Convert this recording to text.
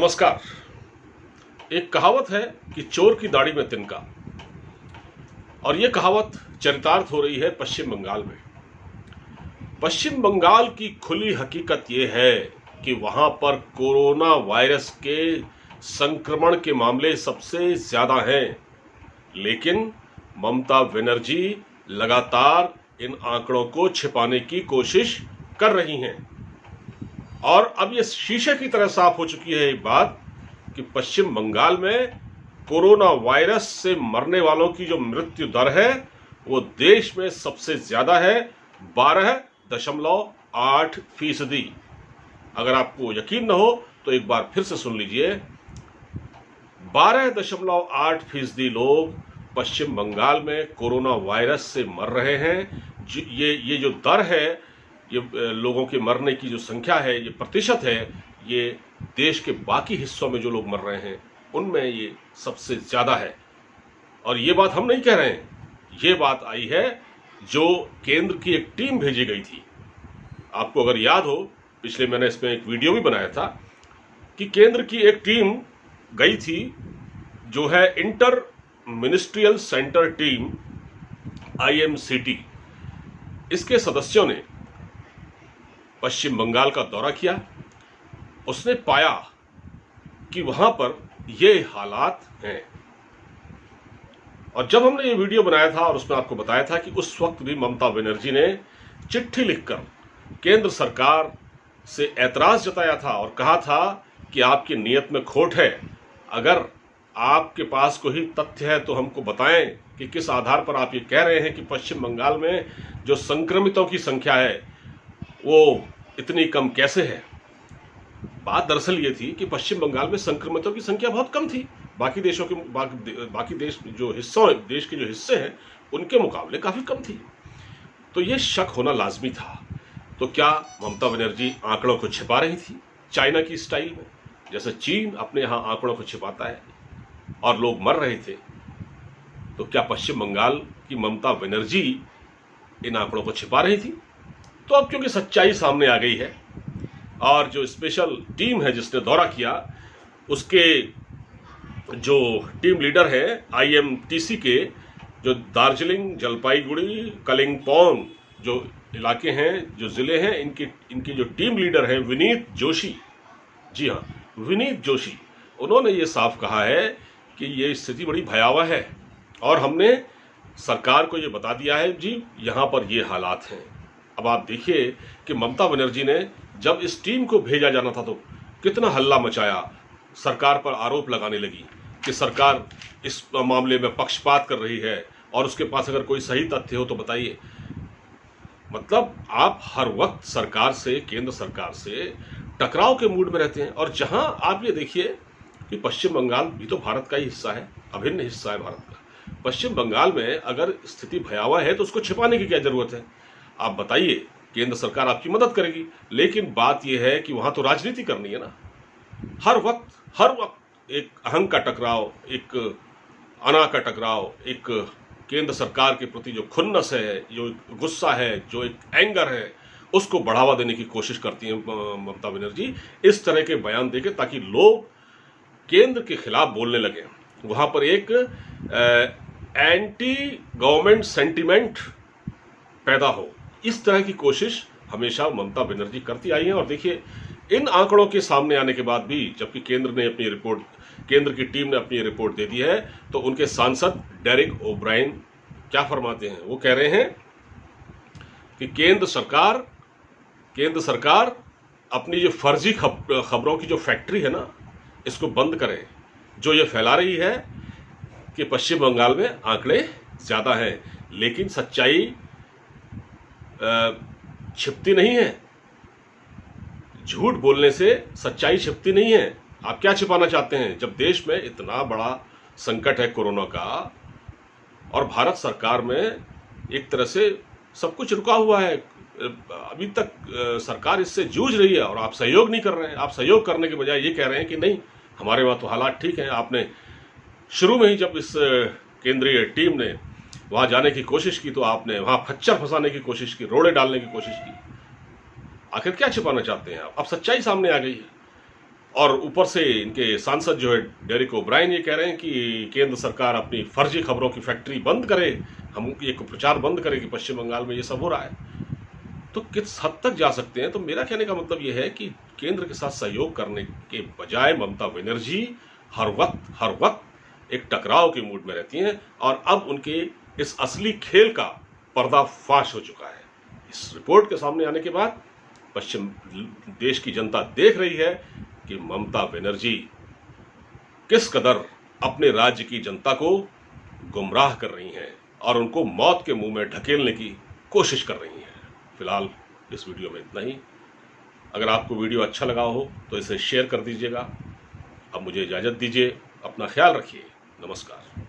नमस्कार। एक कहावत है कि चोर की दाढ़ी में तिनका, और यह कहावत चरितार्थ हो रही है पश्चिम बंगाल में। पश्चिम बंगाल की खुली हकीकत यह है कि वहां पर कोरोना वायरस के संक्रमण के मामले सबसे ज्यादा हैं, लेकिन ममता बनर्जी लगातार इन आंकड़ों को छिपाने की कोशिश कर रही हैं। और अब ये शीशे की तरह साफ हो चुकी है एक बात कि पश्चिम बंगाल में कोरोना वायरस से मरने वालों की जो मृत्यु दर है वो देश में सबसे ज्यादा है, 12.8%। अगर आपको यकीन न हो तो एक बार फिर से सुन लीजिए, 12.8% लोग पश्चिम बंगाल में कोरोना वायरस से मर रहे हैं। ये जो दर है, ये लोगों के मरने की जो संख्या है, ये प्रतिशत है, ये देश के बाकी हिस्सों में जो लोग मर रहे हैं उनमें ये सबसे ज्यादा है। और ये बात हम नहीं कह रहे हैं, ये बात आई है जो केंद्र की एक टीम भेजी गई थी। आपको अगर याद हो, पिछले मैंने इसमें एक वीडियो भी बनाया था कि केंद्र की एक टीम गई थी जो है inter ministerial centre team IMCT। इसके सदस्यों ने पश्चिम बंगाल का दौरा किया। उसने पाया कि वहां पर ये हालात हैं। और जब हमने ये वीडियो बनाया था और उसमें आपको बताया था कि उस वक्त भी ममता बनर्जी ने चिट्ठी लिखकर केंद्र सरकार से ऐतराज जताया था और कहा था कि आपकी नीयत में खोट है। अगर आपके पास कोई तथ्य है तो हमको बताएं कि किस आधार पर आप ये कह रहे हैं कि पश्चिम बंगाल में जो संक्रमितों की संख्या है वो इतनी कम कैसे है। बात दरअसल ये थी कि पश्चिम बंगाल में संक्रमितों की संख्या बहुत कम थी, बाकी देशों के बाकी देश जो देश के जो हिस्से हैं उनके मुकाबले काफी कम थी। तो ये शक होना लाजमी था। तो क्या ममता बनर्जी आंकड़ों को छिपा रही थी चाइना की स्टाइल में, जैसे चीन अपने यहां आंकड़ों को छिपाता है और लोग मर रहे थे? तो क्या पश्चिम बंगाल की ममता बनर्जी इन आंकड़ों को छिपा रही थी? तो अब क्योंकि सच्चाई सामने आ गई है और जो स्पेशल टीम है जिसने दौरा किया, उसके जो टीम लीडर है IMTC के, जो दार्जिलिंग, जलपाईगुड़ी, कलिम्पोंग जो इलाके हैं, जो जिले हैं, इनकी जो टीम लीडर है विनीत जोशी, जी हाँ विनीत जोशी, उन्होंने ये साफ कहा है कि ये स्थिति बड़ी भयावह है और हमने सरकार को ये बता दिया है जी यहाँ पर ये हालात हैं। अब आप देखिए कि ममता बनर्जी ने जब इस टीम को भेजा जाना था तो कितना हल्ला मचाया, सरकार पर आरोप लगाने लगी कि सरकार इस मामले में पक्षपात कर रही है और उसके पास अगर कोई सही तथ्य हो तो बताइए। मतलब आप हर वक्त सरकार से, केंद्र सरकार से टकराव के मूड में रहते हैं। और जहां आप ये देखिए कि पश्चिम बंगाल भी तो भारत का ही हिस्सा है, अभिन्न हिस्सा है भारत का। पश्चिम बंगाल में अगर स्थिति भयावह है तो उसको छिपाने की क्या जरूरत है? आप बताइए, केंद्र सरकार आपकी मदद करेगी, लेकिन बात यह है कि वहां तो राजनीति करनी है ना। हर वक्त एक अहंग का टकराव, एक अना का टकराव, एक केंद्र सरकार के प्रति जो खुन्नस है, जो गुस्सा है, जो एक एंगर है, उसको बढ़ावा देने की कोशिश करती है ममता बनर्जी इस तरह के बयान देके, ताकि लोग केंद्र के खिलाफ बोलने लगे। वहां पर एक एंटी गवर्नमेंट सेंटिमेंट पैदा हो, इस तरह की कोशिश हमेशा ममता बनर्जी करती आई है। और देखिए, इन आंकड़ों के सामने आने के बाद भी, जबकि केंद्र की टीम ने अपनी रिपोर्ट दे दी है, तो उनके सांसद डेरिक ओब्रायन क्या फरमाते हैं? वो कह रहे हैं कि केंद्र सरकार अपनी जो फर्जी खबरों की जो फैक्ट्री है ना, इसको बंद करे, जो ये फैला रही है कि पश्चिम बंगाल में आंकड़े ज्यादा हैं, लेकिन सच्चाई छिपती नहीं है। झूठ बोलने से सच्चाई छिपती नहीं है। आप क्या छिपाना चाहते हैं जब देश में इतना बड़ा संकट है कोरोना का और भारत सरकार में एक तरह से सब कुछ रुका हुआ है, अभी तक सरकार इससे जूझ रही है और आप सहयोग नहीं कर रहे हैं। आप सहयोग करने के बजाय ये कह रहे हैं कि नहीं, हमारे वहां तो हालात ठीक हैं। आपने शुरू में ही जब इस केंद्रीय टीम ने वहां जाने की कोशिश की तो आपने वहां खच्चर फंसाने की कोशिश की, रोड़े डालने की कोशिश की। आखिर क्या छिपाना चाहते हैं आप? अब सच्चाई सामने आ गई है। और ऊपर से इनके सांसद जो है डेरिक ओब्रायन ये कह रहे हैं कि केंद्र सरकार अपनी फर्जी खबरों की फैक्ट्री बंद करे, हम ये प्रचार बंद करें कि पश्चिम बंगाल में ये सब हो रहा है। तो किस हद तक जा सकते हैं? तो मेरा कहने का मतलब ये है कि केंद्र के साथ सहयोग करने के बजाय ममता बनर्जी हर वक्त एक टकराव के मूड में रहती हैं और अब उनके इस असली खेल का पर्दाफाश हो चुका है। इस रिपोर्ट के सामने आने के बाद पश्चिम देश की जनता देख रही है कि ममता बनर्जी किस कदर अपने राज्य की जनता को गुमराह कर रही हैं और उनको मौत के मुंह में ढकेलने की कोशिश कर रही हैं। फिलहाल इस वीडियो में इतना ही। अगर आपको वीडियो अच्छा लगा हो तो इसे शेयर कर दीजिएगा। अब मुझे इजाज़त दीजिए, अपना ख्याल रखिए, नमस्कार।